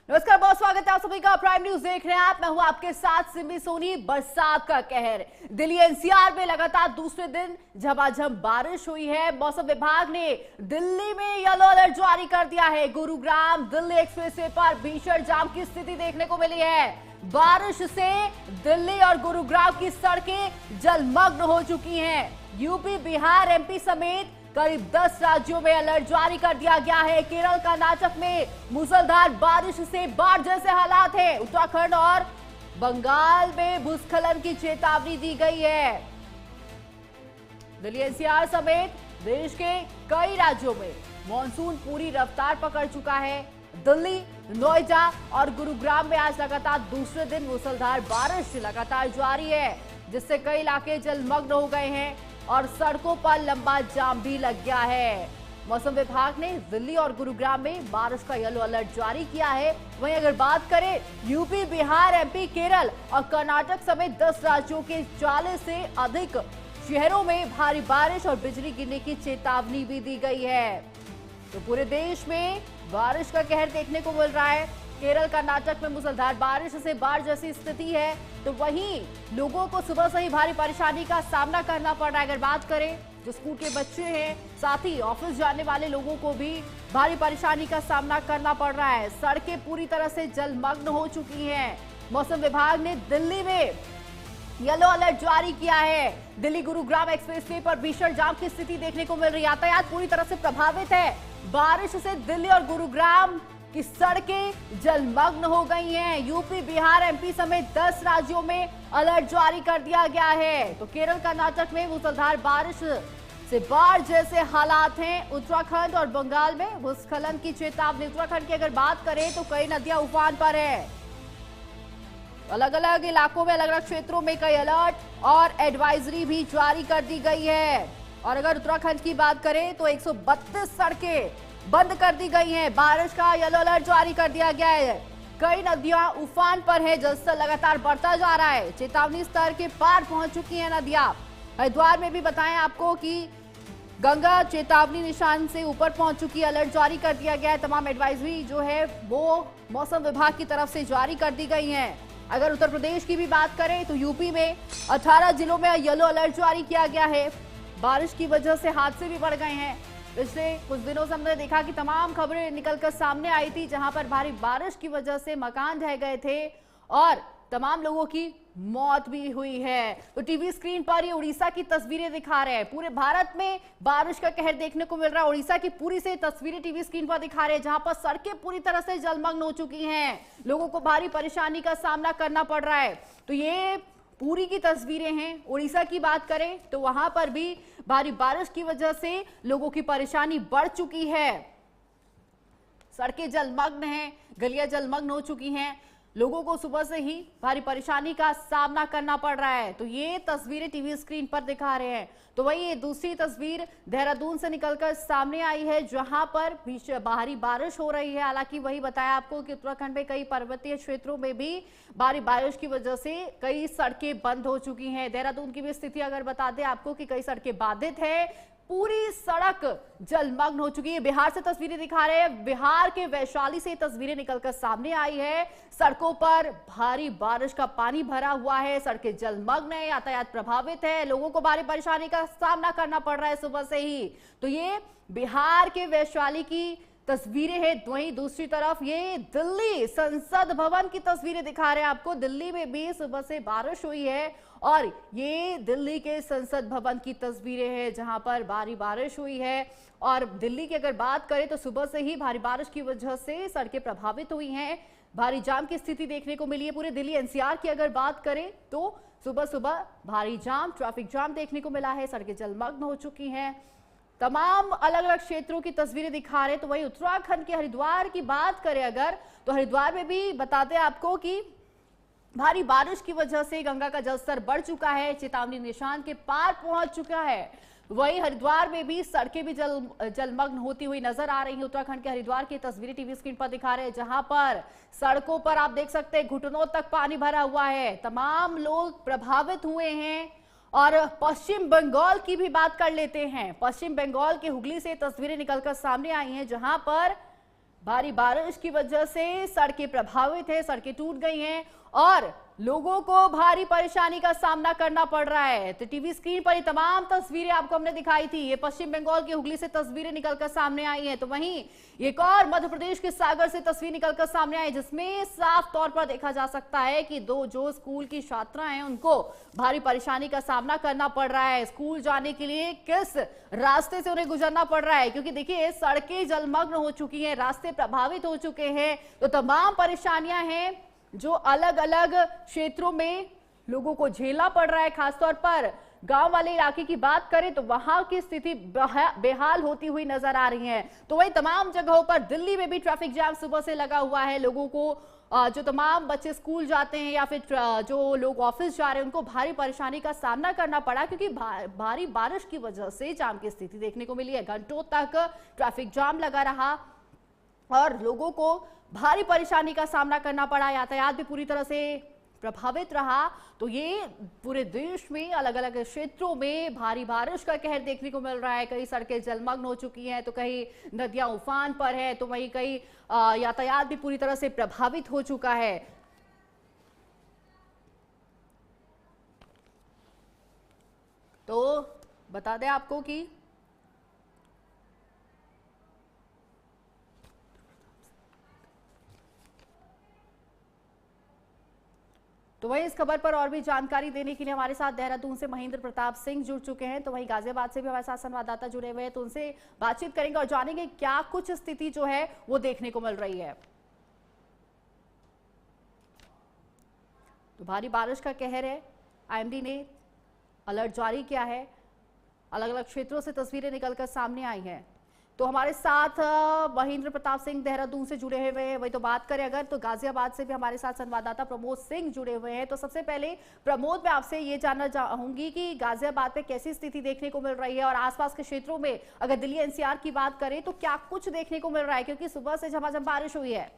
नमस्कार, बहुत स्वागत है आप सभी का। प्राइम न्यूज देख रहे हैं आप। मैं हूं आपके साथ सिमी सोनी। बरसात का कहर दिल्ली एनसीआर में लगातार दूसरे दिन झमाझम बारिश हुई है। मौसम विभाग ने दिल्ली में येलो अलर्ट जारी कर दिया है। गुरुग्राम दिल्ली एक्सप्रेसवे पर भीषण जाम की स्थिति देखने को मिली है। बारिश से दिल्ली और गुरुग्राम की सड़कें जलमग्न हो चुकी हैं। यूपी, बिहार, एमपी समेत करीब 10 राज्यों में अलर्ट जारी कर दिया गया है। केरल कर्नाटक में मूसलाधार बारिश से बाढ़ जैसे हालात हैं। उत्तराखंड और बंगाल में भूस्खलन की चेतावनी दी गई है। दिल्ली एनसीआर समेत देश के कई राज्यों में मॉनसून पूरी रफ्तार पकड़ चुका है। दिल्ली, नोएडा और गुरुग्राम में आज लगातार दूसरे दिन मूसलाधार बारिश लगातार जारी है, जिससे कई इलाके जलमग्न हो गए हैं और सड़कों पर लंबा जाम भी लग गया है। मौसम विभाग ने दिल्ली और गुरुग्राम में बारिश का येलो अलर्ट जारी किया है। वहीं अगर बात करें यूपी, बिहार, एमपी, केरल और कर्नाटक समेत 10 राज्यों के 40 से अधिक शहरों में भारी बारिश और बिजली गिरने की चेतावनी भी दी गई है। तो पूरे देश में बारिश का कहर देखने को मिल रहा है। केरल, कर्नाटक में मूसलाधार बारिश से बाढ़ जैसी स्थिति है, तो वहीं लोगों को सुबह से ही भारी परेशानी का सामना करना पड़ रहा है। अगर बात करें जो स्कूल के बच्चे हैं, साथ ही ऑफिस जाने वाले लोगों को भी भारी परेशानी का सामना करना पड़ रहा है। सड़कें पूरी तरह से जलमग्न हो चुकी हैं। मौसम विभाग ने दिल्ली में येलो अलर्ट जारी किया है। दिल्ली गुरुग्राम एक्सप्रेसवे पर भीषण जाम की स्थिति देखने को मिल रही है। यातायात पूरी तरह से प्रभावित है। बारिश से दिल्ली और गुरुग्राम की सड़कें जलमग्न हो गई हैं। यूपी, बिहार, एमपी समेत 10 राज्यों में अलर्ट जारी कर दिया गया है। तो केरल, कर्नाटक में मूसलाधार बारिश से बाढ़ जैसे हालात हैं। उत्तराखंड और बंगाल में भूस्खलन की चेतावनी। उत्तराखंड की अगर बात करें तो कई नदियां उफान पर है। अलग अलग इलाकों में, अलग अलग क्षेत्रों में कई अलर्ट और एडवाइजरी भी जारी कर दी गई है। और अगर उत्तराखंड की बात करें तो 132 सड़कें बंद कर दी गई हैं। बारिश का येलो अलर्ट जारी कर दिया गया है। कई नदियां उफान पर है। जलस्तर लगातार बढ़ता जा रहा है। चेतावनी स्तर के पार पहुंच चुकी हैं नदियां। हरिद्वार में भी बताएं आपको कि गंगा चेतावनी निशान से ऊपर पहुंच चुकी है। अलर्ट जारी कर दिया गया है। तमाम एडवाइजरी जो है वो मौसम विभाग की तरफ से जारी कर दी गई है। अगर उत्तर प्रदेश की भी बात करें तो यूपी में 18 जिलों में येलो अलर्ट जारी किया गया है। बारिश की वजह से हादसे भी बढ़ गए हैं। पिछले कुछ दिनों से हमने देखा कि तमाम खबरें निकलकर सामने आई थी, जहां पर भारी बारिश की वजह से मकान ढह गए थे और तमाम लोगों की मौत भी हुई है। तो टीवी स्क्रीन पर ये उड़ीसा की तस्वीरें दिखा रहे हैं। पूरे भारत में बारिश का कहर देखने को मिल रहा है। उड़ीसा की पूरी से तस्वीरें टीवी स्क्रीन पर दिखा रहे हैं, जहां पर सड़कें पूरी तरह से जलमग्न हो चुकी हैं। लोगों को भारी परेशानी का सामना करना पड़ रहा है। तो ये पूरी की तस्वीरें हैं। उड़ीसा की बात करें तो वहां पर भी भारी बारिश की वजह से लोगों की परेशानी बढ़ चुकी है। सड़कें जलमग्न हैं, गलियां जलमग्न हो चुकी हैं। लोगों को सुबह से ही भारी परेशानी का सामना करना पड़ रहा है। तो ये तस्वीरें टीवी स्क्रीन पर दिखा रहे हैं। तो वही ये दूसरी तस्वीर देहरादून से निकलकर सामने आई है, जहां पर भारी बारिश हो रही है। हालांकि वही बताया आपको कि उत्तराखंड में कई पर्वतीय क्षेत्रों में भी भारी बारिश की वजह से कई सड़कें बंद हो चुकी हैं। देहरादून की भी स्थिति अगर बता दें आपको कि कई सड़कें बाधित है, पूरी सड़क जलमग्न हो चुकी है। बिहार से तस्वीरें दिखा रहे हैं। बिहार के वैशाली से तस्वीरें निकलकर सामने आई है। सड़कों पर भारी बारिश का पानी भरा हुआ है। सड़कें जलमग्न है, यातायात प्रभावित है। लोगों को भारी परेशानी का सामना करना पड़ रहा है सुबह से ही। तो ये बिहार के वैशाली की तस्वीरें हैं। वहीं दूसरी तरफ ये दिल्ली संसद भवन की तस्वीरें दिखा रहे हैं आपको। दिल्ली में भी सुबह से बारिश हुई है और ये दिल्ली के संसद भवन की तस्वीरें हैं, जहां पर भारी बारिश हुई है। और दिल्ली की अगर बात करें तो सुबह से ही भारी बारिश की वजह से सड़कें प्रभावित हुई हैं। भारी जाम की स्थिति देखने को मिली है। पूरे दिल्ली एनसीआर की अगर बात करें तो सुबह सुबह भारी जाम, ट्रैफिक जाम देखने को मिला है। सड़कें जलमग्न हो चुकी हैं। तमाम अलग अलग क्षेत्रों की तस्वीरें दिखा रहे हैं। तो वही उत्तराखंड के हरिद्वार की बात करें अगर, तो हरिद्वार में भी बताते हैं आपको कि भारी बारिश की वजह से गंगा का जलस्तर बढ़ चुका है। चेतावनी निशान के पार पहुंच चुका है। वहीं हरिद्वार में भी सड़कें भी जलमग्न होती हुई नजर आ रही हैं। उत्तराखंड के हरिद्वार की तस्वीरें टीवी स्क्रीन पर दिखा रहे हैं, जहां पर सड़कों पर आप देख सकते हैं घुटनों तक पानी भरा हुआ है। तमाम लोग प्रभावित हुए हैं। और पश्चिम बंगाल की भी बात कर लेते हैं। पश्चिम बंगाल के हुगली से तस्वीरें निकलकर सामने आई हैं, जहां पर भारी बारिश की वजह से सड़कें प्रभावित है, सड़कें टूट गई हैं और लोगों को भारी परेशानी का सामना करना पड़ रहा है। तो टीवी स्क्रीन पर ये तमाम तस्वीरें आपको हमने दिखाई थी। ये पश्चिम बंगाल की हुगली से तस्वीरें निकलकर सामने आई हैं, तो वहीं एक और मध्य प्रदेश के सागर से तस्वीर निकलकर सामने आई, जिसमें साफ तौर पर देखा जा सकता है कि जो स्कूल की छात्राएं हैं उनको भारी परेशानी का सामना करना पड़ रहा है। स्कूल जाने के लिए किस रास्ते से उन्हें गुजरना पड़ रहा है, क्योंकि देखिए सड़कें जलमग्न हो चुकी हैं, रास्ते प्रभावित हो चुके हैं। तो तमाम परेशानियां हैं जो अलग अलग क्षेत्रों में लोगों को झेलना पड़ रहा है। खासतौर पर गांव वाले इलाके की बात करें तो वहां की स्थिति बेहाल होती हुई नजर आ रही है। तो वही तमाम जगहों पर दिल्ली में भी ट्रैफिक जाम सुबह से लगा हुआ है। लोगों को जो तमाम बच्चे स्कूल जाते हैं या फिर जो लोग ऑफिस जा रहे हैं उनको भारी परेशानी का सामना करना पड़ा, क्योंकि भारी बारिश की वजह से जाम की स्थिति देखने को मिली है। घंटों तक ट्रैफिक जाम लगा रहा और लोगों को भारी परेशानी का सामना करना पड़ा। यातायात भी पूरी तरह से प्रभावित रहा। तो ये पूरे देश में अलग अलग क्षेत्रों में भारी बारिश का कहर देखने को मिल रहा है। कई सड़कें जलमग्न हो चुकी हैं, तो कई नदियां उफान पर है, तो वहीं कई यातायात भी पूरी तरह से प्रभावित हो चुका है। तो बता दें आपको कि तो वहीं इस खबर पर और भी जानकारी देने के लिए हमारे साथ देहरादून से महेंद्र प्रताप सिंह जुड़ चुके हैं, तो वहीं गाजियाबाद से भी हमारे साथ संवाददाता जुड़े हुए हैं, तो उनसे बातचीत करेंगे और जानेंगे क्या कुछ स्थिति जो है वो देखने को मिल रही है। तो भारी बारिश का कहर है, आईएमडी ने अलर्ट जारी किया है, अलग अलग क्षेत्रों से तस्वीरें निकलकर सामने आई हैं। तो हमारे साथ महेंद्र प्रताप सिंह देहरादून से जुड़े हुए हैं। वही तो बात करें अगर तो गाजियाबाद से भी हमारे साथ संवाददाता प्रमोद सिंह जुड़े हुए हैं। तो सबसे पहले प्रमोद, मैं आपसे ये जानना चाहूंगी कि गाजियाबाद में कैसी स्थिति देखने को मिल रही है और आसपास के क्षेत्रों में अगर दिल्ली एनसीआर की बात करें तो क्या कुछ देखने को मिल रहा है, क्योंकि सुबह से झमाझम बारिश हुई है।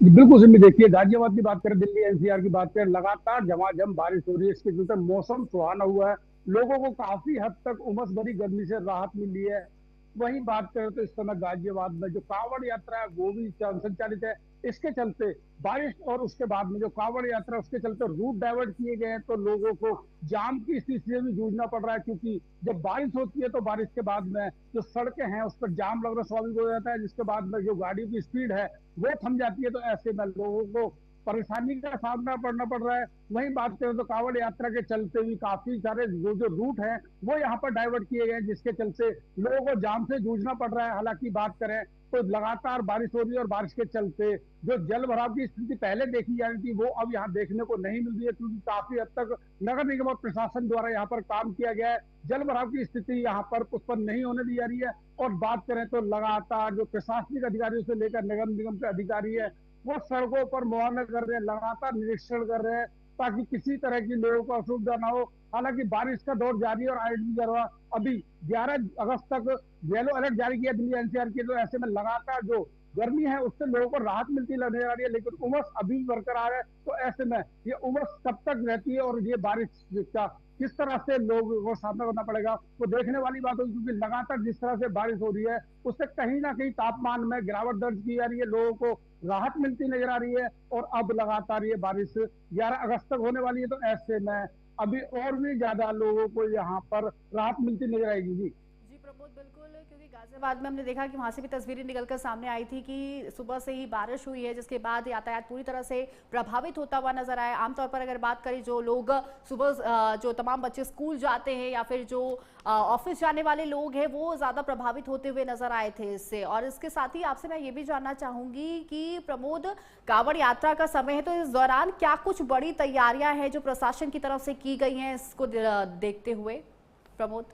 बिल्कुल सिमी, देखिए गाजियाबाद की बात करें, दिल्ली एनसीआर की बात करें, लगातार झमाझम बारिश हो रही है। इसके चलते मौसम सुहाना हुआ है, लोगों को काफी हद तक उमस भरी गर्मी से राहत मिली है। वहीं बात करें तो इस समय गाजियाबाद में जो कांवड़ यात्रा है वो भी संचालित है। इसके चलते बारिश और उसके बाद में जो कांवड़ यात्रा उसके चलते रूट डाइवर्ट किए गए हैं, तो लोगों को जाम की स्थिति से भी जूझना पड़ रहा है, क्योंकि जब बारिश होती है तो बारिश के बाद में जो सड़कें हैं उस पर जाम लगना स्वाभाविक हो जाता है, जिसके बाद में जो गाड़ियों की स्पीड है वो थम जाती है। तो ऐसे में लोगों को परेशानी का सामना करना पड़ रहा है। वहीं बात करें तो कांवड़ यात्रा के चलते भी काफी सारे जो रूट हैं वो यहाँ पर डाइवर्ट किए गए हैं, जिसके चलते लोगों को जाम से जूझना पड़ रहा है। हालांकि बात करें तो लगातार बारिश हो रही है और बारिश के चलते जो जल भराव की स्थिति पहले देखी जा रही थी वो अब यहाँ देखने को नहीं मिल रही है, क्योंकि काफी हद तक नगर निगम और प्रशासन द्वारा यहाँ पर काम किया गया है। जल भराव की स्थिति यहाँ पर उत्पन्न नहीं होने दी जा रही है। और बात करें तो लगातार जो प्रशासनिक अधिकारियों से लेकर नगर निगम के अधिकारी है वो सड़कों पर मुआयना कर रहे हैं, लगातार निरीक्षण कर रहे हैं, ताकि किसी तरह की लोगों को असुविधा ना हो। हालांकि बारिश का दौर जारी है और आईएमडी द्वारा अभी 11 अगस्त तक येलो अलर्ट जारी किया दिल्ली एनसीआर के। तो ऐसे में लगातार जो गर्मी है उससे लोगों को राहत मिलती नजर आ रही है, लेकिन उमस अभी भी बरकरार है। तो ऐसे में ये उमस कब तक रहती है और ये बारिश का किस तरह से लोगों को सामना करना पड़ेगा वो देखने वाली बात होगी, क्योंकि लगातार जिस तरह से बारिश हो रही है उससे कहीं ना कहीं तापमान में गिरावट दर्ज की जा रही है, लोगों को राहत मिलती नजर आ रही है। और अब लगातार ये बारिश 11 अगस्त तक होने वाली है, तो ऐसे में अभी और भी ज्यादा लोगों को यहाँ पर राहत मिलती नजर आएगी। जी प्रमोद, बिल्कुल, क्योंकि गाजियाबाद में हमने देखा कि वहां से भी तस्वीरें निकलकर सामने आई थी कि सुबह से ही बारिश हुई है, जिसके बाद यातायात पूरी तरह से प्रभावित होता हुआ नजर आया। आमतौर पर अगर बात करें जो लोग सुबह जो तमाम बच्चे स्कूल जाते हैं या फिर जो ऑफिस जाने वाले लोग हैं वो ज्यादा प्रभावित होते हुए नजर आए थे इससे। और इसके साथ ही आपसे मैं ये भी जानना चाहूंगी कि प्रमोद, कांवड़ यात्रा का समय है, तो इस दौरान क्या कुछ बड़ी तैयारियां हैं जो प्रशासन की तरफ से की गई हैं इसको देखते हुए? प्रमोद,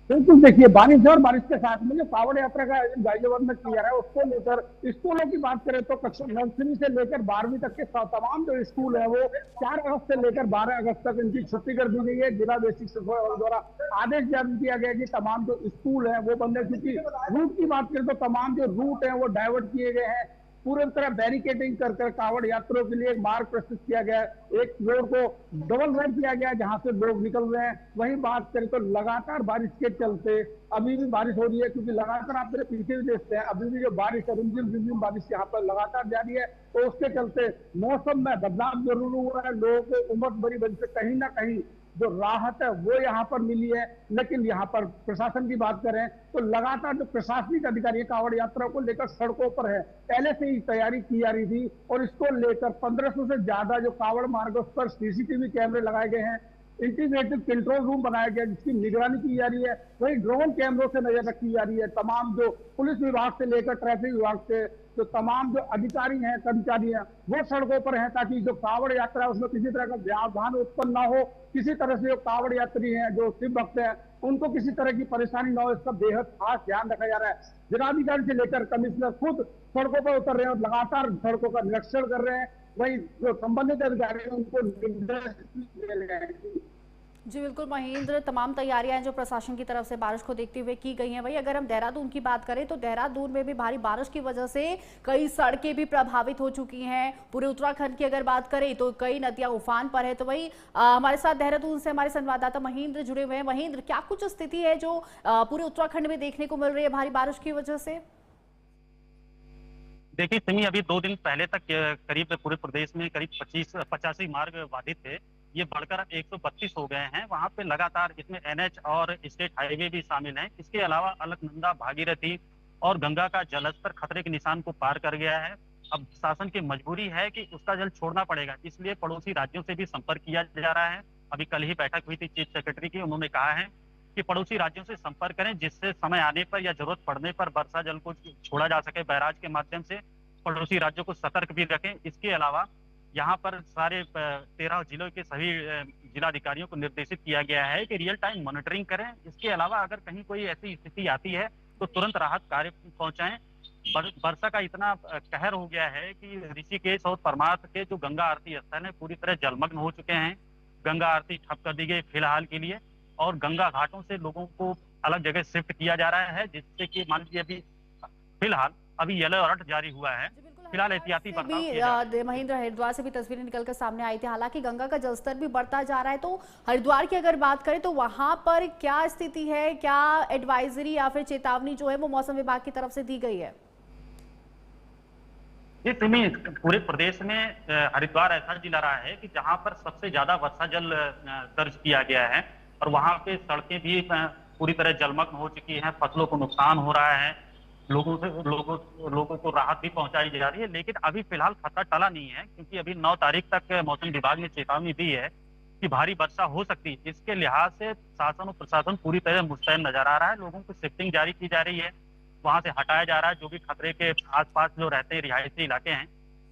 बिल्कुल, देखिए बारिश और बारिश के साथ में जो कांवड़ यात्रा का आयोजन गाजियाबाद में किया है उसको लेकर स्कूलों की बात करें तो कक्षा नर्सरी से लेकर 12वीं तक के तमाम जो स्कूल है वो 4 अगस्त से लेकर 12 अगस्त तक इनकी छुट्टी कर दी गई है। जिला बेसिक शिक्षा द्वारा आदेश जारी किया गया कि तमाम जो स्कूल है वो बंद है, क्योंकि रूट की बात करें तो तमाम जो रूट है वो डाइवर्ट किए गए हैं। पूरी तरह बैरिकेडिंग कर कर कांवड़ यात्रियों के लिए एक मार्ग प्रस्तुत किया गया है। एक रोड को डबल रोड किया गया है जहां से लोग निकल रहे हैं। वहीं बात करें तो लगातार बारिश के चलते अभी भी बारिश हो रही है, क्योंकि लगातार आप मेरे पीछे भी देखते हैं अभी भी जो बारिश है, रिमझिम बारिश यहाँ पर लगातार जारी है। तो उसके चलते मौसम में बदलाव जरूर हुआ है। लोगों को उमस भरी वजह से कहीं ना कहीं जो राहत है वो यहाँ पर मिली है। लेकिन यहाँ पर प्रशासन की बात करें तो लगातार जो प्रशासनिक अधिकारी कांवड़ यात्रा को लेकर सड़कों पर है, पहले से ही तैयारी की जा रही थी और इसको लेकर 1500 से ज्यादा जो कांवड़ मार्गों पर सीसीटीवी कैमरे लगाए गए हैं। इंटीग्रेटेड कंट्रोल रूम बनाया गया जिसकी निगरानी की जा रही है। वही ड्रोन कैमरों से नजर रखी जा रही है। तमाम जो पुलिस विभाग से लेकर ट्रैफिक विभाग से जो तमाम जो अधिकारी हैं, कर्मचारी हैं, वो सड़कों पर हैं ताकि जो कांवड़ यात्रा है उसमें किसी तरह का व्यवधान उत्पन्न ना हो। किसी तरह से जो कांवड़ यात्री हैं, जो शिव भक्त हैं, उनको किसी तरह की परेशानी ना हो, इसका बेहद खास ध्यान रखा जा रहा है। जिलाधिकारी से लेकर कमिश्नर खुद सड़कों पर उतर रहे हैं और लगातार सड़कों का निरीक्षण कर रहे हैं। वही जो संबंधित अधिकारी हैं उनको निर्देश दे रहे हैं। जी बिल्कुल महेंद्र, तमाम तैयारियां हैं जो प्रशासन की तरफ से बारिश को देखते हुए की गई हैं। वही अगर हम देहरादून की बात करें तो देहरादून में भी भारी बारिश की वजह से कई सड़कें भी प्रभावित हो चुकी हैं। पूरे उत्तराखंड की अगर बात करें तो कई नदियां उफान पर है। तो वही हमारे साथ देहरादून से हमारे संवाददाता महेंद्र जुड़े हुए हैं। महेंद्र, क्या कुछ स्थिति है जो पूरे उत्तराखंड में देखने को मिल रही है भारी बारिश की वजह से? देखिए सिमी, अभी 2 दिन पहले तक करीब पूरे प्रदेश में करीब 85 मार्ग बाधित थे। ये बढ़कर 132 हो गए हैं। वहां पे लगातार इसमें एनएच और स्टेट हाईवे भी शामिल हैं। इसके अलावा अलकनंदा, भागीरथी और गंगा का जलस्तर खतरे के निशान को पार कर गया है। अब शासन की मजबूरी है कि उसका जल छोड़ना पड़ेगा, इसलिए पड़ोसी राज्यों से भी संपर्क किया जा रहा है। अभी कल ही बैठक हुई थी चीफ सेक्रेटरी की, उन्होंने कहा है कि पड़ोसी राज्यों से संपर्क करें जिससे समय आने पर या जरूरत पड़ने पर वर्षा जल को छोड़ा जा सके बैराज के माध्यम से। पड़ोसी राज्यों को सतर्क भी रखें। इसके अलावा यहाँ पर सारे 13 जिलों के सभी जिलाधिकारियों को निर्देशित किया गया है कि रियल टाइम मॉनिटरिंग करें। इसके अलावा अगर कहीं कोई ऐसी स्थिति आती है तो तुरंत राहत कार्य पहुंचाएं। वर्षा का इतना कहर हो गया है कि ऋषिकेश और परमार्थ के जो गंगा आरती स्थल है पूरी तरह जलमग्न हो चुके हैं। गंगा आरती ठप कर दी गई फिलहाल के लिए और गंगा घाटों से लोगों को अलग जगह शिफ्ट किया जा रहा है, जिससे कि मान लीजिए अभी फिलहाल येलो अलर्ट जारी हुआ है। फिलहाल एहतियाती बर्ताव। महेंद्र, हरिद्वार से भी तस्वीरें निकलकर सामने आई थी। हालांकि गंगा का जलस्तर भी बढ़ता जा रहा है। तो हरिद्वार की अगर बात करें तो वहां पर क्या स्थिति है? क्या एडवाइजरी या फिर चेतावनी जो है वो मौसम विभाग की तरफ से दी गई है? ये सिमी, पूरे प्रदेश में हरिद्वार ऐसा जिला रहा है कि जहां पर सबसे ज्यादा वर्षा जल दर्ज किया गया है और वहां पे सड़कें भी पूरी तरह जलमग्न हो चुकी हैं। फसलों को नुकसान हो रहा है। लोगों को राहत भी पहुंचाई जा रही है। लेकिन अभी फिलहाल खतरा टला नहीं है, क्योंकि अभी 9 तारीख तक मौसम विभाग ने चेतावनी दी है कि भारी वर्षा हो सकती है। इसके लिहाज से शासन और प्रशासन पूरी तरह मुस्तैद नजर आ रहा है। लोगों को शिफ्टिंग जारी की जा रही है, वहां से हटाया जा रहा है। जो भी खतरे के आसपास जो रहते हैं रिहायशी इलाके हैं,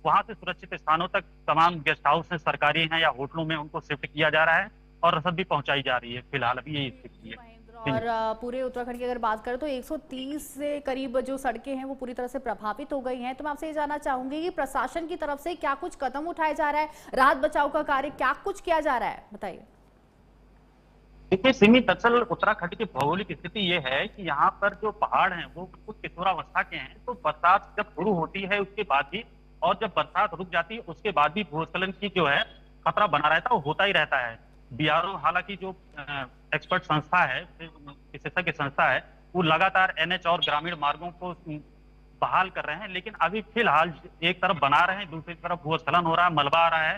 वहां से सुरक्षित स्थानों तक तमाम गेस्ट हाउस हैं, सरकारी हैं या होटलों में, उनको शिफ्ट किया जा रहा है और रसद भी पहुंचाई जा रही है। फिलहाल अभी यही स्थिति है। और पूरे उत्तराखंड की अगर बात करें तो 130 से करीब जो सड़कें हैं वो पूरी तरह से प्रभावित हो गई हैं। तो मैं आपसे ये जानना चाहूंगी कि प्रशासन की तरफ से क्या कुछ कदम उठाया जा रहा है, राहत बचाव का कार्य क्या कुछ किया जा रहा है, बताइए। देखिए सिमी, दरअसल उत्तराखंड की भौगोलिक स्थिति ये है कि यहाँ पर जो पहाड़ हैं वो कुछ किशोरावस्था के हैं। तो बरसात जब शुरू होती है उसके बाद भी और जब बरसात रुक जाती है उसके बाद भी भूस्खलन की जो है खतरा बना रहता है, वो होता ही रहता है। बीआरओ हालांकि जो एक्सपर्ट संस्था है, विशेषज्ञ संस्था है, वो लगातार एनएच और ग्रामीण मार्गों को बहाल कर रहे हैं। लेकिन अभी फिलहाल एक तरफ बना रहे हैं, दूसरी तरफ भूस्खलन हो रहा है, मलबा आ रहा है।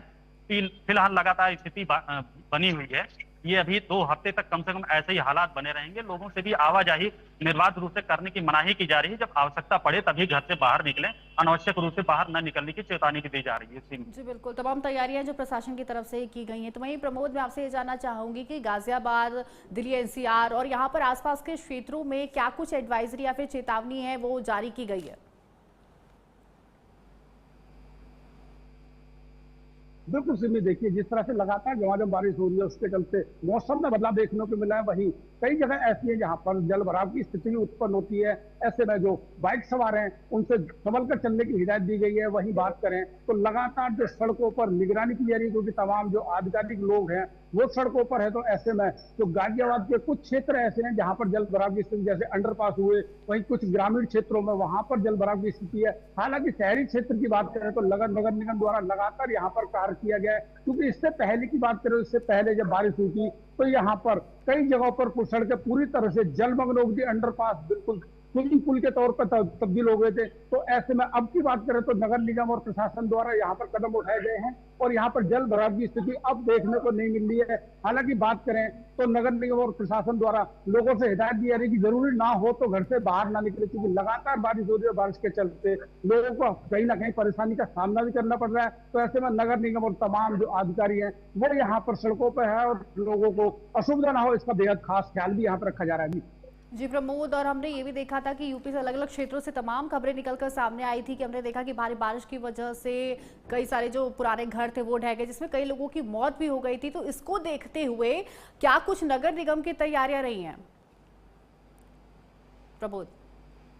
फिलहाल लगातार स्थिति बनी हुई है। ये अभी 2 हफ्ते तक कम से कम ऐसे ही हालात बने रहेंगे। लोगों से भी आवाजाही निर्बाध रूप से करने की मनाही की जा रही है। जब आवश्यकता पड़े तभी घर से बाहर निकलें, अनावश्यक रूप से बाहर न निकलने की चेतावनी भी दी जा रही है। जी बिल्कुल, तमाम तैयारियां जो प्रशासन की तरफ से की गई हैं। तो वहीं प्रमोद, मैं आपसे ये जानना चाहूंगी कि गाजियाबाद, दिल्ली एनसीआर और यहाँ पर आसपास के क्षेत्रों में क्या कुछ एडवाइजरी या फिर चेतावनी है वो जारी की गई है? बिल्कुल सिमी, देखिए जिस तरह से लगातार झमाझम बारिश हो रही है उसके चलते मौसम में बदलाव देखने को मिला है। वहीं कई जगह ऐसी है जहां पर जल भराव की स्थिति भी उत्पन्न होती है। ऐसे में जो बाइक सवार हैं उनसे संभल कर चलने की हिदायत दी गई है। वहीं बात करें तो लगातार जो सड़कों पर निगरानी की जा रही है, क्योंकि तमाम जो आधिकारिक लोग हैं वो सड़कों पर है। तो ऐसे में तो गाजियाबाद के कुछ क्षेत्र ऐसे हैं जहां पर जल भराव की स्थिति, जैसे अंडरपास हुए, वहीं कुछ ग्रामीण क्षेत्रों में वहां पर जल भराव की स्थिति है। हालांकि शहरी क्षेत्र की बात करें तो नगर निगम द्वारा लगातार यहाँ पर कार्य किया गया है, क्योंकि इससे पहले की बात करें, इससे पहले जब बारिश हुई थी तो यहाँ पर कई जगहों पर कुछ सड़कें पूरी तरह से जलमग्न हो गई थी, अंडरपास बिल्कुल स्विमिंग पूल के तौर पर तब्दील हो गए थे। तो ऐसे में अब की बात करें तो नगर निगम और प्रशासन द्वारा यहाँ पर कदम उठाए गए हैं और यहाँ पर जल भराव की स्थिति अब देखने को नहीं मिल रही है। हालांकि बात करें तो नगर निगम और प्रशासन द्वारा लोगों से हिदायत दी जा रही है कि जरूरी ना हो तो घर से बाहर ना निकले, क्योंकि लगातार बारिश हो रही है। बारिश के चलते लोगों को कहीं ना कहीं परेशानी का सामना भी करना पड़ रहा है। तो ऐसे में नगर निगम और तमाम जो अधिकारी हैं वो यहाँ पर सड़कों पर है और लोगों को असुविधा ना हो इसका बेहद खास ख्याल भी यहाँ पर रखा जा रहा है। जी प्रमोद, और हमने ये भी देखा था कि यूपी से अलग अलग क्षेत्रों से तमाम खबरें निकलकर सामने आई थी कि हमने देखा कि भारी बारिश की वजह से कई सारे जो पुराने घर थे वो ढह गए, जिसमें कई लोगों की मौत भी हो गई थी। तो इसको देखते हुए क्या कुछ नगर निगम की तैयारियां रही हैं प्रमोद?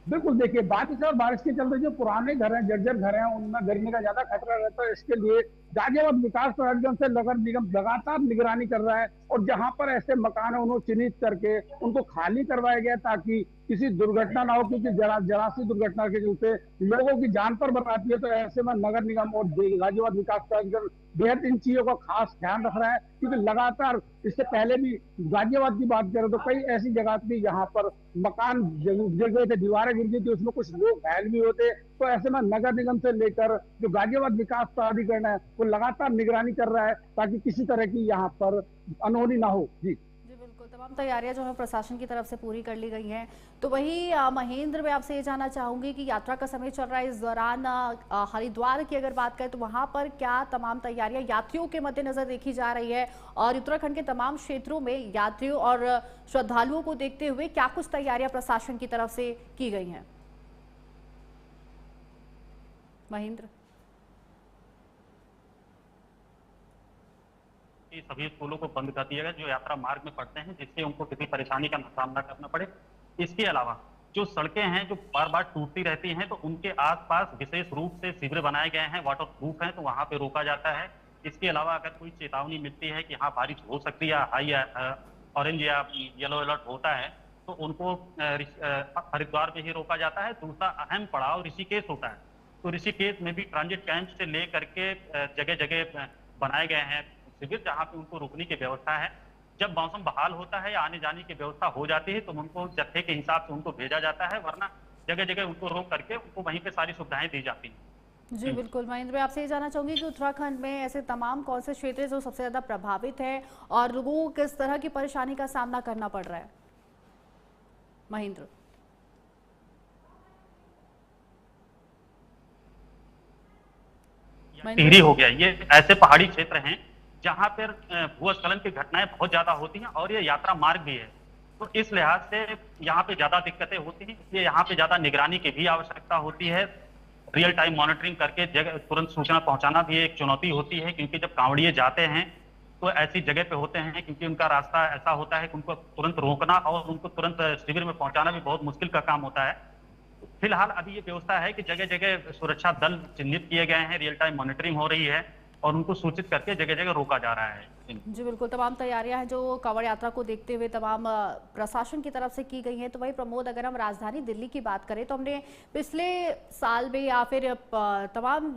बिल्कुल, देखिए बारिश और बारिश के चलते जो पुराने घर हैं, जर्जर घर हैं, उनमें गिरने का ज्यादा खतरा रहता है। इसके लिए गाजियाबाद विकास प्राधिकरण से नगर निगम लगातार निगरानी कर रहा है और जहां पर ऐसे मकान है उन्हें चिन्हित करके उनको खाली करवाया गया ताकि किसी दुर्घटना ना हो, क्योंकि जरा सी दुर्घटना के चलते लोगों की जान पर बरसाती है। तो ऐसे में नगर निगम और गाजियाबाद विकास प्राधिकरण बेहद इन चीजों का खास ध्यान रख रहा है, क्योंकि लगातार इससे पहले भी गाजियाबाद की बात करें तो कई ऐसी जगह थी जहां पर मकान गिर गए थे, दीवारें गिर गई थी, उसमें कुछ लोग घायल भी होते। तो ऐसे में नगर निगम से लेकर जो गाजियाबाद विकास प्राधिकरण है वो लगातार निगरानी कर रहा है ताकि किसी तरह की यहाँ पर अनहोनी ना हो। जी बिल्कुल, तमाम तैयारियां जो है प्रशासन की तरफ से पूरी कर ली गई हैं। तो वही महेंद्र, मैं आपसे ये जानना चाहूंगी कि यात्रा का समय चल रहा है, इस दौरान हरिद्वार की अगर बात करें तो वहां पर क्या तमाम तैयारियां यात्रियों के मद्देनजर देखी जा रही है, और उत्तराखंड के तमाम क्षेत्रों में यात्रियों और श्रद्धालुओं को देखते हुए क्या कुछ तैयारियां प्रशासन की तरफ से की गई हैं? महेंद्र, सभी स्कूलों को बंद कर दिया गया जो यात्रा मार्ग में पड़ते हैं, जिससे उनको किसी परेशानी का सामना करना पड़े। इसके अलावा जो सड़कें हैं जो बार बार टूटती रहती हैं, तो उनके आसपास विशेष रूप से शिविर बनाए गए हैं, वाटर प्रूफ हैं, तो वहां पे रोका जाता है। इसके अलावा अगर कोई चेतावनी मिलती है कि हाँ बारिश हो सकती है, हाई ऑरेंज या येलो अलर्ट होता है, तो उनको हरिद्वार में ही रोका जाता है। दूसरा अहम पड़ाव ऋषिकेश होता है, तो ऋषिकेश में भी ट्रांजिट कैंप से ले करके जगह जगह बनाए गए हैं शिविर, जहाँ पे उनको रुकने की व्यवस्था है। जब मौसम बहाल होता है या आने जाने की व्यवस्था हो जाती है तो उनको जत्थे के हिसाब से उनको भेजा जाता है, वरना जगह जगह उनको रोक करके उनको वहीं पे सारी सुविधाएं दी जाती हैं। जी बिल्कुल महेंद्र, मैं आपसे ये जानना चाहूंगी कि उत्तराखंड में ऐसे तमाम कौन से क्षेत्र जो सबसे ज्यादा प्रभावित है और लोगों को किस तरह की परेशानी का सामना करना पड़ रहा है? महेंद्र, टिहरी हो गया, ये ऐसे पहाड़ी क्षेत्र हैं जहां पर भूस्खलन की घटनाएं बहुत ज्यादा होती हैं और ये यात्रा मार्ग भी है। तो इस लिहाज से यहाँ पे ज्यादा दिक्कतें होती हैं, इसलिए यहाँ पे ज्यादा निगरानी की भी आवश्यकता होती है। रियल टाइम मॉनिटरिंग करके जगह तुरंत सूचना पहुंचाना भी एक चुनौती होती है, क्योंकि जब कांवड़िए जाते हैं तो ऐसी जगह पे होते हैं क्योंकि उनका रास्ता ऐसा होता है कि उनको तुरंत रोकना और उनको तुरंत शिविर में पहुंचाना भी बहुत मुश्किल का काम होता है। फिलहाल अभी ये व्यवस्था है कि जगह जगह सुरक्षा दल चिन्हित किए गए हैं, रियल टाइम मॉनिटरिंग हो रही है और उनको सूचित करके जगह जगह रोका जा रहा है। जी बिल्कुल, तमाम तैयारियां हैं जो कांवड़ यात्रा को देखते हुए तमाम प्रशासन की तरफ से की गई हैं। तो वही प्रमोद, अगर हम राजधानी दिल्ली की बात करें तो हमने पिछले साल में या फिर तमाम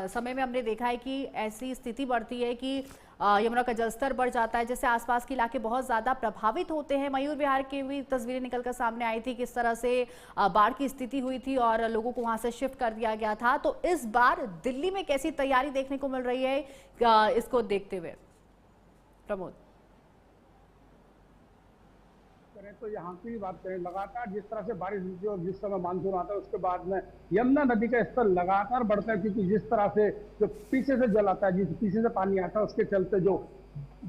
समय में हमने देखा है कि ऐसी स्थिति बढ़ती है कि यमुना का जलस्तर बढ़ जाता है, जिससे आसपास के इलाके बहुत ज्यादा प्रभावित होते हैं। मयूर विहार की भी तस्वीरें निकलकर सामने आई थी, किस तरह से बाढ़ की स्थिति हुई थी और लोगों को वहां से शिफ्ट कर दिया गया था। तो इस बार दिल्ली में कैसी तैयारी देखने को मिल रही है इसको देखते हुए प्रमोद? तो यहाँ की बात करें, लगातार जिस तरह से बारिश हुई थी और जिस समय मानसून आता है उसके बाद में यमुना नदी का स्तर लगातार बढ़ता है, क्योंकि जिस तरह से जो पीछे से जल आता है, जिस पीछे से पानी आता है, उसके चलते जो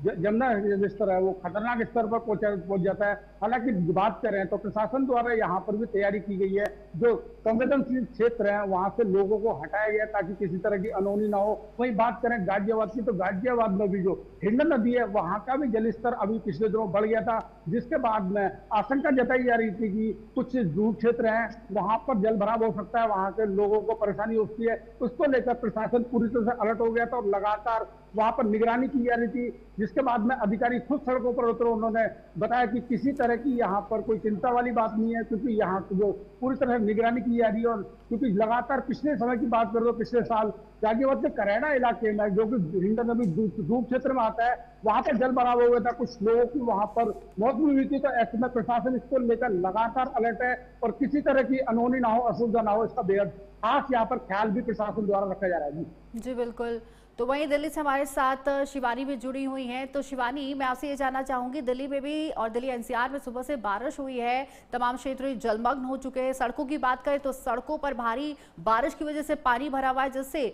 यमुना स्तर है वो खतरनाक स्तर पर पहुंच जाता है। हालांकि बात करें तो प्रशासन द्वारा यहाँ पर भी तैयारी की गई है, जो संवेदनशील क्षेत्र है वहां से लोगों को हटाया गया ताकि किसी तरह की अनहोनी ना हो। वहीं बात करें गाजियाबाद की, तो गाजियाबाद में भी जो हिंडन नदी है वहां का भी जलस्तर अभी पिछले दिनों बढ़ गया था, जिसके बाद में आशंका जताई जा रही थी कि कुछ दूर क्षेत्र हैं वहां पर जल भराव हो सकता है, वहां के लोगों को परेशानी होती है। उसको लेकर प्रशासन पूरी तरह से अलर्ट हो गया था और लगातार वहां पर निगरानी की जा रही थी, जिसके बाद में अधिकारी खुद सड़कों पर उतरे। उन्होंने बताया कि किसी तरह की यहाँ पर कोई चिंता वाली बात नहीं है, क्योंकि यहाँ जो पूरी तरह निगरानी की जा रही है। और क्योंकि लगातार पिछले समय की बात करो तो पिछले साल गाजियाबाद के करैना इलाके में, जो कि हिंडन नदी दूर क्षेत्र में आता है, वहां पर जल भराव हो गया था, कुछ लोगों की वहां पर मौत भी हुई थी। तो ऐसे में प्रशासन इसको लेकर लगातार अलर्ट है और किसी तरह की अनहोनी ना हो, असुविधा ना हो, इसका बेहद खास यहाँ पर ख्याल भी प्रशासन द्वारा रखा जा रहा है। जी बिल्कुल। तो वहीं दिल्ली से हमारे साथ शिवानी भी जुड़ी हुई हैं। तो शिवानी, मैं आपसे ये जानना चाहूंगी, दिल्ली में भी और दिल्ली एनसीआर में सुबह से बारिश हुई है, तमाम क्षेत्र जलमग्न हो चुके हैं। सड़कों की बात करें तो सड़कों पर भारी बारिश की वजह से पानी भरा हुआ है, जिससे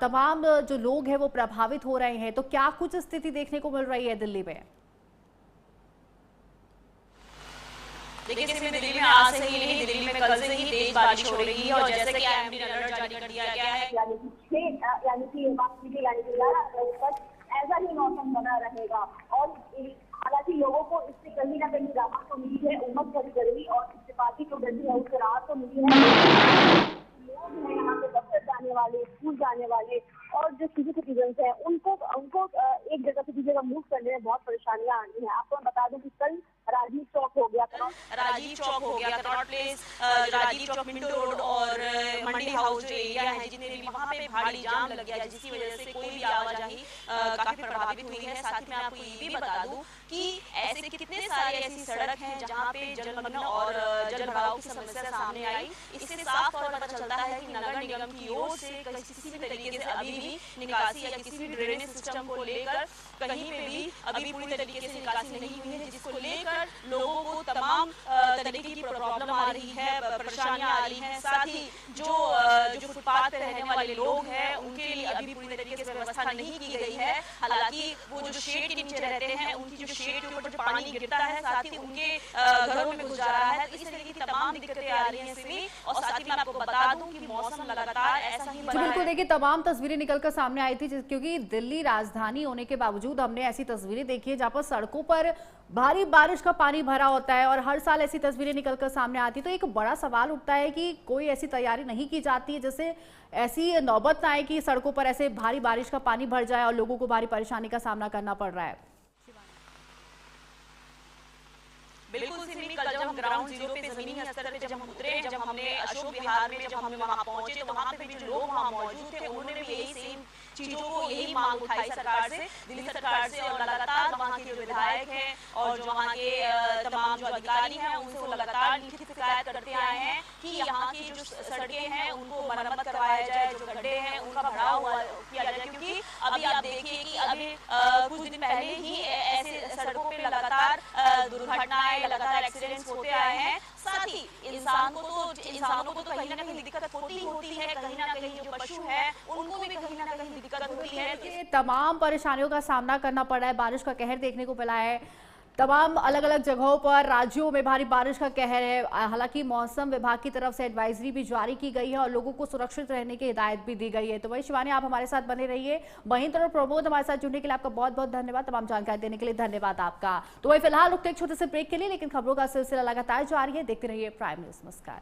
तमाम जो लोग हैं वो प्रभावित हो रहे हैं। तो क्या कुछ स्थिति देखने को मिल रही है दिल्ली में? देखिए सिर्फ दिल्ली में आज से ही नहीं, दिल्ली में कल से ही तेज बारिश हो रही है और जैसे कि आईएमडी ने अलर्ट जारी कर दिया गया है, यानी कि 11 अगस्त तक ऐसा ही मौसम बना रहेगा। और हालांकि लोगों को इससे कहीं ना कहीं राहत तो मिली है, उमस भरी गर्मी और चिपचिपाती जो गर्मी है उससे राहत तो मिली है। लोग हैं यहाँ पे दफ्तर जाने वाले, स्कूल जाने वाले और जो सीनियर सिटीजन है उनको एक जगह से दूसरी जगह मूव करने में बहुत परेशानियां आनी है। आपको मैं बता दूं कि कल राजीव चौक हो गया, Connaught place, Rajiv Chowk, Minto road और मंडी हाउस जो एरिया है, जितने भी वहाँ पे भारी जाम लग गया, जिसकी वजह से कोई भी आवाजाही काफी प्रभावित हुई है। साथ ही मैं आपको ये भी बता दूं कि ऐसे कितने सारे ऐसी सड़क हैं जहाँ पे जलमग्न और जल भराव की समस्या सामने आई। इससे साफ तौर पर पता चलता है कि नगर निगम की ओर से किसी भी तरीके से अभी भी निकासी या किसी भी ड्रेनेज सिस्टम को लेकर कहीं पे भी अभी पूरी तरीके से निकासी नहीं हुई है, जिसको लेकर लोगों को तमाम तरीके की प्रॉब्लम आ रही है, परेशानियां आ रही हैं। साथ ही जो फुटपाथ पे रहने वाले लोग हैं उनके लिए अभी पूरी तरीके से व्यवस्था नहीं की गई है। हालांकि वो जो शेड के नीचे रहते हैं उनकी जो शेड के ऊपर जो पानी गिरता है, साथ ही उनके घरों में घुस जा रहा है। इस तरीके की तमाम दिक्कतें आ रही हैं इसमें। और साथ ही मैं आपको बता दूं कि मौसम लगातार ऐसा ही बना है। बिल्कुल, देखिए तमाम तस्वीरें निकलकर सामने आई थी, क्योंकि दिल्ली राजधानी होने के बावजूद हमने ऐसी तस्वीरें देखी है जहां पर सड़कों पर भारी बारिश का पानी भरा होता है और हर साल ऐसी तस्वीरें निकलकर सामने आती। तो एक बड़ा सवाल उठता है कि कोई ऐसी तैयारी नहीं की जाती है जैसे ऐसी नौबत ना आए कि सड़कों पर ऐसे भारी बारिश का पानी भर जाए और लोगों को भारी परेशानी का सामना करना पड़ रहा है। बिल्कुल सिमी, कल जब हम ग्राउंड जीरो पे जमीनी स्तर पे जब हम उतरे, जब हमने अशोक विहार में जब हम वहां पहुंचे तो वहां पे भी जो लोग वहां मौजूद थे उन्होंने भी यही सेम चीजों को यही मांग उठाई सरकार से, दिल्ली सरकार से। और लगातार वहाँ के जो विधायक हैं और जो वहाँ के तमाम जो अधिकारी हैं उनसे वो लगातार लिखित शिकायत करते आए हैं कि यहाँ की जो सड़कें हैं उनको मरम्मत करवाया जाए, जो गड्ढे हैं उनका भराव किया जाए। क्योंकि अभी आप देखिए कि अभी कुछ दिन पहले ही ऐसे सड़कों पे लगातार दुर्घटनाएं, लगातार एक्सीडेंट्स होते आए हैं। साथ ही इंसानों को तो कहीं ना कहीं दिक्कत होती है, कहीं ना कहीं जो पशु है उनको भी कहीं ना कहीं दिक्कत होती है। तमाम परेशानियों का सामना करना पड़ा है, बारिश का कहर देखने को मिला है, तमाम अलग अलग जगहों पर राज्यों में भारी बारिश का कहर है। हालांकि मौसम विभाग की तरफ से एडवाइजरी भी जारी की गई है और लोगों को सुरक्षित रहने की हिदायत भी दी गई है। तो वही शिवानी, आप हमारे साथ बने रहिए। वहीं तरफ प्रमोद हमारे साथ जुड़ने के लिए आपका बहुत बहुत धन्यवाद, तमाम जानकारी देने के लिए धन्यवाद आपका। तो वही फिलहाल रुकते एक छोटे से ब्रेक के लिए, लेकिन खबरों का सिलसिला लगातार जारी है। देखते रहिए प्राइम न्यूज। नमस्कार।